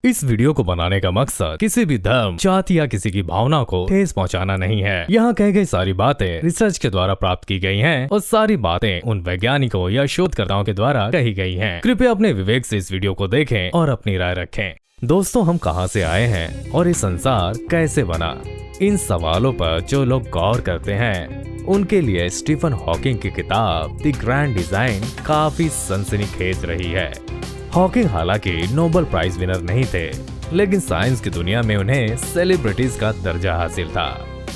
इस वीडियो को बनाने का मकसद किसी भी धर्म, जाति या किसी की भावना को ठेस पहुंचाना नहीं है। यहाँ कही गई सारी बातें रिसर्च के द्वारा प्राप्त की गई हैं और सारी बातें उन वैज्ञानिकों या शोधकर्ताओं के द्वारा कही गई हैं। कृपया अपने विवेक से इस वीडियो को देखें और अपनी राय रखें। दोस्तों, हम कहाँ से आए हैं और ये संसार कैसे बना, इन सवालों पर जो लोग गौर करते हैं उनके लिए स्टीफन हॉकिंग की किताब द ग्रैंड डिजाइन काफी सनसनीखेज रही है। हॉकिंग हालांकि नोबेल प्राइज विनर नहीं थे, लेकिन साइंस की दुनिया में उन्हें सेलिब्रिटीज का दर्जा हासिल था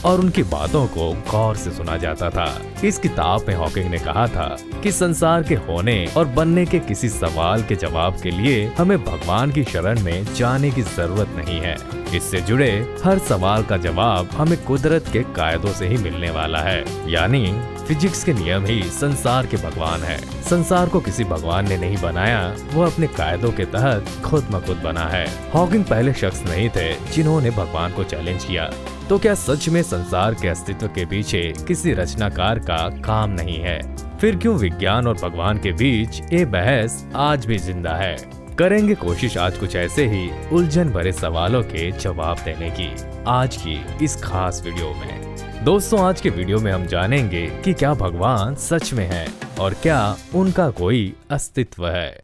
और उनकी बातों को गौर से सुना जाता था। इस किताब में हॉकिंग ने कहा था कि संसार के होने और बनने के किसी सवाल के जवाब के लिए हमें भगवान की शरण में जाने की जरूरत नहीं है। इससे जुड़े हर सवाल का जवाब हमें कुदरत के कायदों से ही मिलने वाला है, यानी फिजिक्स के नियम ही संसार के भगवान है। संसार को किसी भगवान ने नहीं बनाया, वो अपने कायदों के तहत खुद ब खुद बना है। हॉकिंग पहले शख्स नहीं थे जिन्होंने भगवान को चैलेंज किया। तो क्या सच में संसार के अस्तित्व के पीछे किसी रचनाकार का काम नहीं है? फिर क्यों विज्ञान और भगवान के बीच ये बहस आज भी जिंदा है? करेंगे कोशिश आज कुछ ऐसे ही उलझन भरे सवालों के जवाब देने की आज की इस खास वीडियो में। दोस्तों, आज के वीडियो में हम जानेंगे कि क्या भगवान सच में है और क्या उनका कोई अस्तित्व है।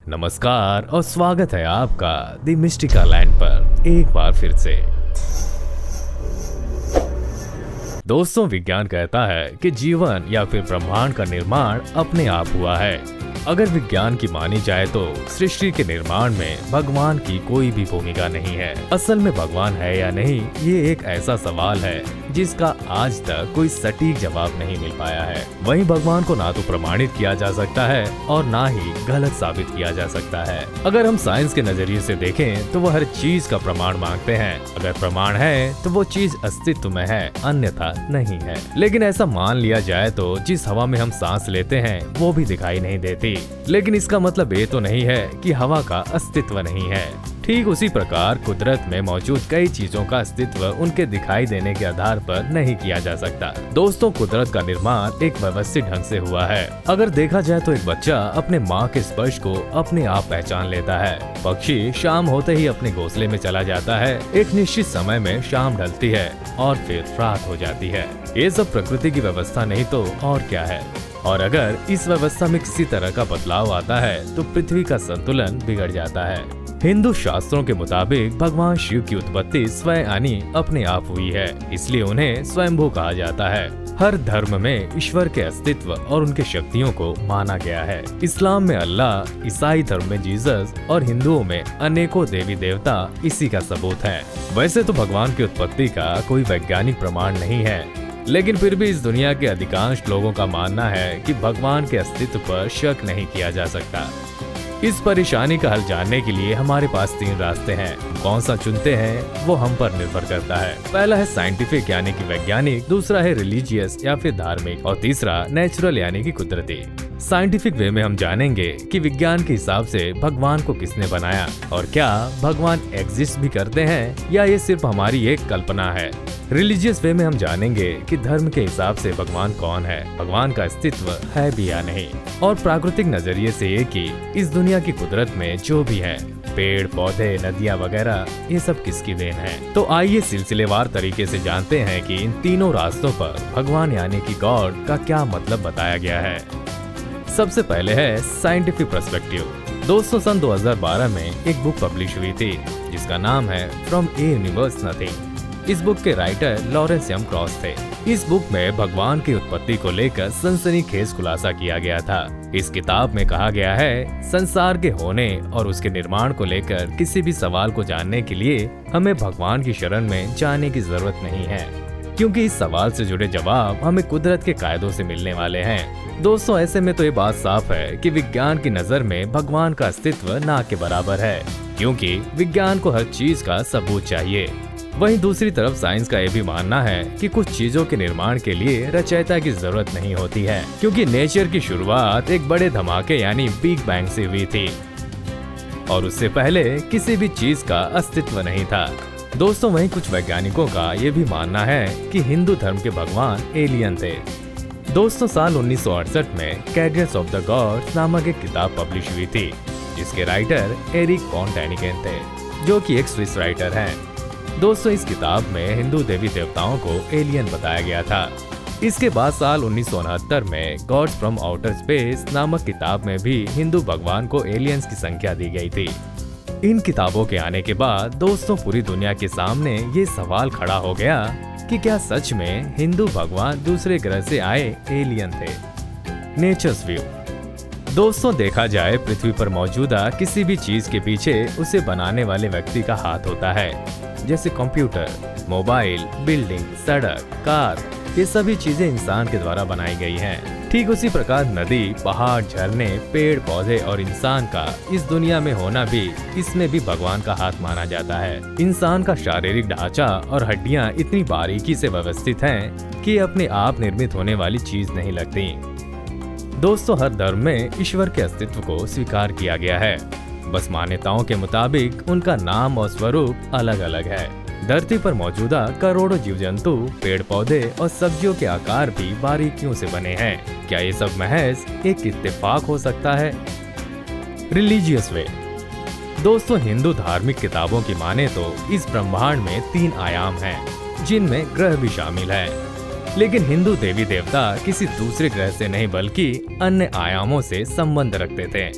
नमस्कार और स्वागत है आपका द मिस्टिका लैंड पर एक बार फिर से। दोस्तों, विज्ञान कहता है कि जीवन या फिर ब्रह्मांड का निर्माण अपने आप हुआ है। अगर विज्ञान की मानी जाए तो सृष्टि के निर्माण में भगवान की कोई भी भूमिका नहीं है। असल में भगवान है या नहीं, ये एक ऐसा सवाल है जिसका आज तक कोई सटीक जवाब नहीं मिल पाया है। वहीं भगवान को ना तो प्रमाणित किया जा सकता है और ना ही गलत साबित किया जा सकता है। अगर हम साइंस के नजरिए से देखें तो वो हर चीज का प्रमाण मांगते हैं। अगर प्रमाण है तो वो चीज अस्तित्व में है, अन्यथा नहीं है। लेकिन ऐसा मान लिया जाए तो जिस हवा में हम सांस लेते हैं वो भी दिखाई नहीं देती, लेकिन इसका मतलब ये तो नहीं है कि हवा का अस्तित्व नहीं है। ठीक उसी प्रकार कुदरत में मौजूद कई चीजों का अस्तित्व उनके दिखाई देने के आधार पर नहीं किया जा सकता। दोस्तों, कुदरत का निर्माण एक व्यवस्थित ढंग से हुआ है। अगर देखा जाए तो एक बच्चा अपने माँ के स्पर्श को अपने आप पहचान लेता है। पक्षी शाम होते ही अपने घोंसले में चला जाता है। एक निश्चित समय में शाम ढलती है और फिर रात हो जाती है। ये सब प्रकृति की व्यवस्था नहीं तो और क्या है? और अगर इस व्यवस्था में किसी तरह का बदलाव आता है तो पृथ्वी का संतुलन बिगड़ जाता है। हिंदू शास्त्रों के मुताबिक भगवान शिव की उत्पत्ति स्वयं यानी अपने आप हुई है, इसलिए उन्हें स्वयंभू कहा जाता है। हर धर्म में ईश्वर के अस्तित्व और उनके शक्तियों को माना गया है। इस्लाम में अल्लाह, ईसाई धर्म में जीसस और हिंदुओं में अनेकों देवी देवता इसी का सबूत है। वैसे तो भगवान की उत्पत्ति का कोई वैज्ञानिक प्रमाण नहीं है, लेकिन फिर भी इस दुनिया के अधिकांश लोगों का मानना है कि भगवान के अस्तित्व पर शक नहीं किया जा सकता। इस परेशानी का हल जानने के लिए हमारे पास 3 रास्ते हैं। कौन सा चुनते हैं वो हम पर निर्भर करता है। पहला है साइंटिफिक यानी कि वैज्ञानिक, दूसरा है रिलीजियस या फिर धार्मिक और तीसरा नेचुरल यानी कि कुदरती। साइंटिफिक वे में हम जानेंगे कि विज्ञान के हिसाब से भगवान को किसने बनाया और क्या भगवान एग्जिस्ट भी करते हैं या ये सिर्फ हमारी एक कल्पना है। रिलीजियस वे में हम जानेंगे कि धर्म के हिसाब से भगवान कौन है, भगवान का अस्तित्व है भी या नहीं। और प्राकृतिक नजरिए से ये कि इस दुनिया की कुदरत में जो भी है, पेड़ पौधे, नदियाँ वगैरह, ये सब किसकी देन है। तो आइए सिलसिलेवार तरीके से जानते हैं कि इन तीनों रास्तों पर भगवान यानी कि गॉड का क्या मतलब बताया गया है। सबसे पहले है साइंटिफिक पर्सपेक्टिव। दोस्तों, सन 2012 में एक बुक पब्लिश हुई थी जिसका नाम है फ्रॉम ए यूनिवर्स नथिंग। इस बुक के राइटर लॉरेंस एम क्रॉस थे। इस बुक में भगवान की उत्पत्ति को लेकर सनसनीखेज खुलासा किया गया था। इस किताब में कहा गया है, संसार के होने और उसके निर्माण को लेकर किसी भी सवाल को जानने के लिए हमें भगवान की शरण में जाने की जरूरत नहीं है, क्योंकि इस सवाल से जुड़े जवाब हमें कुदरत के कायदों से मिलने वाले हैं। दोस्तों, ऐसे में तो ये बात साफ है कि विज्ञान की नजर में भगवान का अस्तित्व ना के बराबर है, क्योंकि विज्ञान को हर चीज का सबूत चाहिए। वहीं दूसरी तरफ साइंस का ये भी मानना है कि कुछ चीजों के निर्माण के लिए रचयिता की जरूरत नहीं होती है, क्योंकि नेचर की शुरुआत एक बड़े धमाके यानी बिग बैंग से हुई थी और उससे पहले किसी भी चीज का अस्तित्व नहीं था। दोस्तों, वहीं कुछ वैज्ञानिकों का ये भी मानना है कि हिंदू धर्म के भगवान एलियन थे। दोस्तों, साल 1968 में कैरियर्स ऑफ द गॉड्स नामक एक किताब पब्लिश हुई थी जिसके राइटर एरिक फॉन डैनिकेन थे। जो कि एक स्विस राइटर हैं। दोस्तों, इस किताब में हिंदू देवी देवताओं को एलियन बताया गया था। इसके बाद साल 1969 में गॉड्स फ्रॉम आउटर स्पेस नामक किताब में भी हिंदू भगवान को एलियंस की संख्या दी गई थी। इन किताबों के आने के बाद दोस्तों पूरी दुनिया के सामने ये सवाल खड़ा हो गया कि क्या सच में हिंदू भगवान दूसरे ग्रह से आए एलियन थे। Nature's view. दोस्तों, देखा जाए पृथ्वी पर मौजूदा किसी भी चीज के पीछे उसे बनाने वाले व्यक्ति का हाथ होता है। जैसे कंप्यूटर, मोबाइल, बिल्डिंग, सड़क, कार, ये सभी चीजें इंसान के द्वारा बनाई गई हैं। ठीक उसी प्रकार नदी, पहाड़, झरने, पेड़ पौधे और इंसान का इस दुनिया में होना भी, इसमें भी भगवान का हाथ माना जाता है। इंसान का शारीरिक ढांचा और हड्डियां इतनी बारीकी से व्यवस्थित हैं कि अपने आप निर्मित होने वाली चीज नहीं लगती। दोस्तों, हर धर्म में ईश्वर के अस्तित्व को स्वीकार किया गया है, बस मान्यताओं के मुताबिक उनका नाम और स्वरूप अलग अलग है। धरती पर मौजूदा करोड़ों जीव जंतु, पेड़ पौधे और सब्जियों के आकार भी बारीकियों से बने हैं। क्या ये सब महज एक इत्तेफाक हो सकता है? रिलीजियस वे। दोस्तों, हिंदू धार्मिक किताबों की माने तो इस ब्रह्मांड में 3 आयाम हैं, जिनमें ग्रह भी शामिल है। लेकिन हिंदू देवी देवता किसी दूसरे ग्रह से नहीं बल्कि अन्य आयामों से संबंध रखते थे।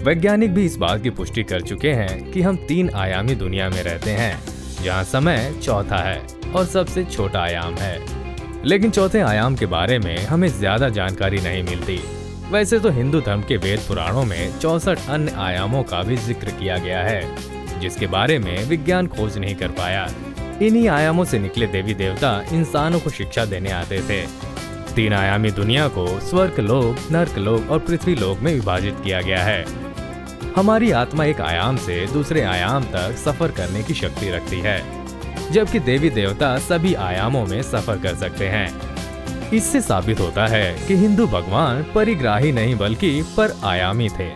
वैज्ञानिक भी इस बात की पुष्टि कर चुके हैं कि हम 3 आयामी दुनिया में रहते हैं, जहां समय चौथा है और सबसे छोटा आयाम है। लेकिन चौथे आयाम के बारे में हमें ज्यादा जानकारी नहीं मिलती। वैसे तो हिंदू धर्म के वेद पुराणों में 64 अन्य आयामों का भी जिक्र किया गया है, जिसके बारे में विज्ञान खोज नहीं कर पाया। इन्हीं आयामों से निकले देवी देवता इंसानों को शिक्षा देने आते थे। 3 आयामी दुनिया को स्वर्ग लोक, नर्क लोक और पृथ्वी लोक में विभाजित किया गया है। हमारी आत्मा एक आयाम से दूसरे आयाम तक सफर करने की शक्ति रखती है, जबकि देवी देवता सभी आयामों में सफर कर सकते हैं। इससे साबित होता है कि हिंदू भगवान परिग्राही नहीं बल्कि पर आयामी थे।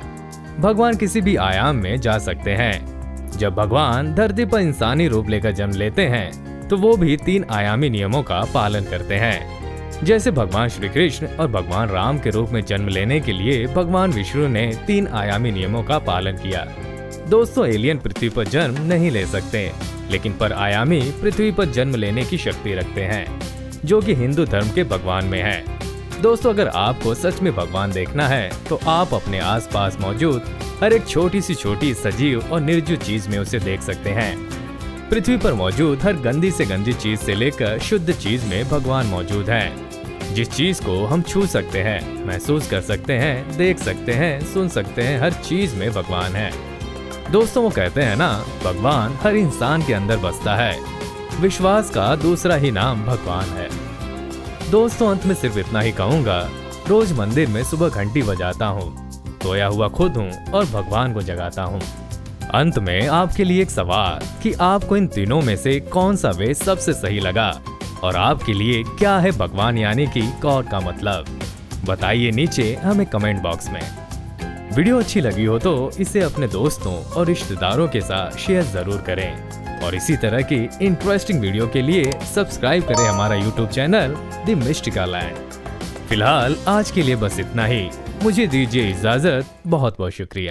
भगवान किसी भी आयाम में जा सकते हैं। जब भगवान धरती पर इंसानी रूप लेकर जन्म लेते हैं तो वो भी 3 आयामी नियमों का पालन करते हैं। जैसे भगवान श्री कृष्ण और भगवान राम के रूप में जन्म लेने के लिए भगवान विष्णु ने 3 आयामी नियमों का पालन किया। दोस्तों, एलियन पृथ्वी पर जन्म नहीं ले सकते, लेकिन पर आयामी पृथ्वी पर जन्म लेने की शक्ति रखते हैं, जो कि हिंदू धर्म के भगवान में है। दोस्तों, अगर आपको सच में भगवान देखना है तो आप अपने आसपास मौजूद हर एक छोटी सी सजीव और निर्जीव चीज में उसे देख सकते हैं। पृथ्वी पर मौजूद हर गंदी से गंदी चीज से लेकर शुद्ध चीज में भगवान मौजूद हैं। जिस चीज को हम छू सकते हैं, महसूस कर सकते हैं, देख सकते हैं, सुन सकते हैं, हर चीज में भगवान है। दोस्तों, वो कहते हैं ना, भगवान हर इंसान के अंदर बसता है। विश्वास का दूसरा ही नाम भगवान है। दोस्तों, अंत में सिर्फ इतना ही कहूँगा, रोज मंदिर में सुबह घंटी बजाता हूँ, सोया हुआ खुद हूँ और भगवान को जगाता हूँ। अंत में आपके लिए एक सवाल कि आपको इन तीनों में से कौन सा वे सबसे सही लगा और आपके लिए क्या है भगवान यानी कि गॉड का मतलब? बताइए नीचे हमें कमेंट बॉक्स में। वीडियो अच्छी लगी हो तो इसे अपने दोस्तों और रिश्तेदारों के साथ शेयर जरूर करें और इसी तरह की इंटरेस्टिंग वीडियो के लिए सब्सक्राइब करें हमारा YouTube channel the mystical land. फिलहाल आज के लिए बस इतना ही। मुझे दीजिए इजाजत। बहुत बहुत शुक्रिया।